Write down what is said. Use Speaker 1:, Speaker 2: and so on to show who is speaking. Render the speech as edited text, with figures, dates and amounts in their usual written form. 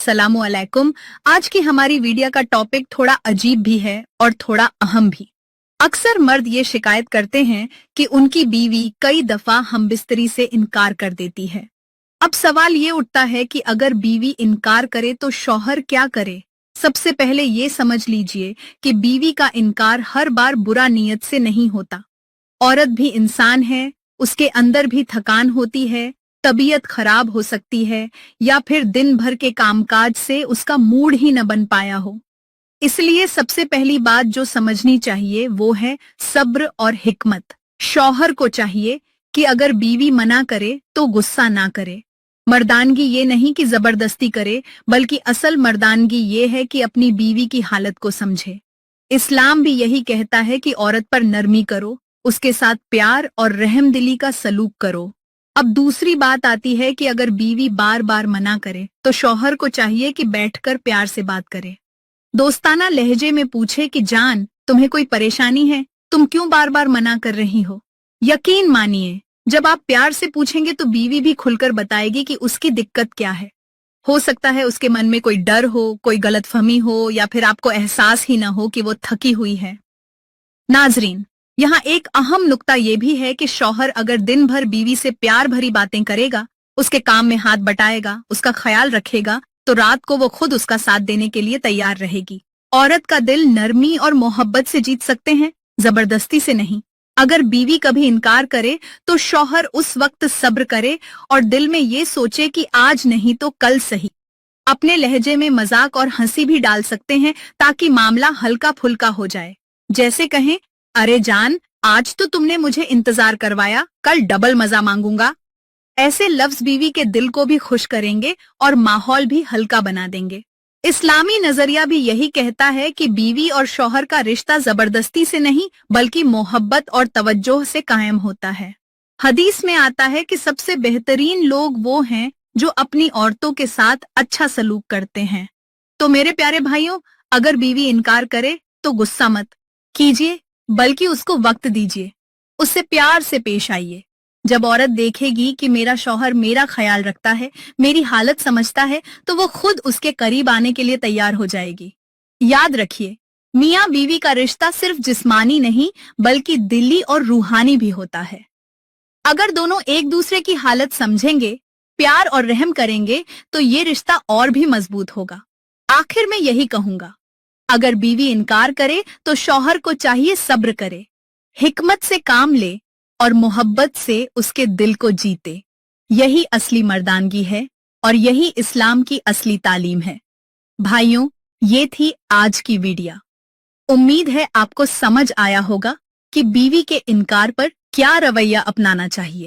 Speaker 1: अस्सलामुअलैकुम। आज की हमारी वीडियो का टॉपिक थोड़ा अजीब भी है और थोड़ा अहम भी। अक्सर मर्द ये शिकायत करते हैं कि उनकी बीवी कई दफा हमबिस्तरी से इनकार कर देती है। अब सवाल ये उठता है कि अगर बीवी इनकार करे तो शौहर क्या करे। सबसे पहले ये समझ लीजिए कि बीवी का इनकार हर बार बुरा नीयत से नहीं होता। औरत भी इंसान है, उसके अंदर भी थकान होती है, तबीयत खराब हो सकती है या फिर दिन भर के कामकाज से उसका मूड ही न बन पाया हो। इसलिए सबसे पहली बात जो समझनी चाहिए वो है सब्र और हिकमत। शौहर को चाहिए कि अगर बीवी मना करे तो गुस्सा ना करे। मर्दानगी ये नहीं कि जबरदस्ती करे, बल्कि असल मर्दानगी ये है कि अपनी बीवी की हालत को समझे। इस्लाम भी यही कहता है कि औरत पर नरमी करो, उसके साथ प्यार और रहमदिली का सलूक करो। अब दूसरी बात आती है कि अगर बीवी बार बार मना करे तो शौहर को चाहिए कि बैठकर प्यार से बात करे। दोस्ताना लहजे में पूछे कि जान, तुम्हें कोई परेशानी है? तुम क्यों बार बार मना कर रही हो? यकीन मानिए, जब आप प्यार से पूछेंगे तो बीवी भी खुलकर बताएगी कि उसकी दिक्कत क्या है। हो सकता है उसके मन में कोई डर हो, कोई गलतफहमी हो या फिर आपको एहसास ही न हो कि वो थकी हुई है। नाजरीन, यहाँ एक अहम नुक्ता ये भी है कि शौहर अगर दिन भर बीवी से प्यार भरी बातें करेगा, उसके काम में हाथ बटाएगा, उसका ख्याल रखेगा, तो रात को वो खुद उसका साथ देने के लिए तैयार रहेगी। औरत का दिल नरमी और मोहब्बत से जीत सकते हैं, जबरदस्ती से नहीं। अगर बीवी कभी इनकार करे तो शौहर उस वक्त सब्र करे और दिल में ये सोचे कि आज नहीं तो कल सही। अपने लहजे में मजाक और हंसी भी डाल सकते हैं ताकि मामला हल्का फुल्का हो जाए। जैसे कहें, अरे जान, आज तो तुमने मुझे इंतजार करवाया, कल डबल मजा मांगूंगा। ऐसे लफ्ज बीवी के दिल को भी खुश करेंगे और माहौल भी हल्का बना देंगे। इस्लामी नजरिया भी यही कहता है कि बीवी और शौहर का रिश्ता जबरदस्ती से नहीं बल्कि मोहब्बत और तवज्जो से कायम होता है। हदीस में आता है कि सबसे बेहतरीन लोग वो हैं जो अपनी औरतों के साथ अच्छा सलूक करते हैं। तो मेरे प्यारे भाइयों, अगर बीवी इनकार करे तो गुस्सा मत कीजिए, बल्कि उसको वक्त दीजिए, उससे प्यार से पेश आइए। जब औरत देखेगी कि मेरा शौहर मेरा ख्याल रखता है, मेरी हालत समझता है, तो वो खुद उसके करीब आने के लिए तैयार हो जाएगी। याद रखिए, मियाँ बीवी का रिश्ता सिर्फ जिस्मानी नहीं बल्कि दिली और रूहानी भी होता है। अगर दोनों एक दूसरे की हालत समझेंगे, प्यार और रहम करेंगे, तो ये रिश्ता और भी मजबूत होगा। आखिर में यही कहूंगा, अगर बीवी इनकार करे तो शौहर को चाहिए सब्र करे, हिकमत से काम ले और मोहब्बत से उसके दिल को जीते। यही असली मर्दानगी है और यही इस्लाम की असली तालीम है। भाइयों, ये थी आज की वीडियो। उम्मीद है आपको समझ आया होगा कि बीवी के इनकार पर क्या रवैया अपनाना चाहिए।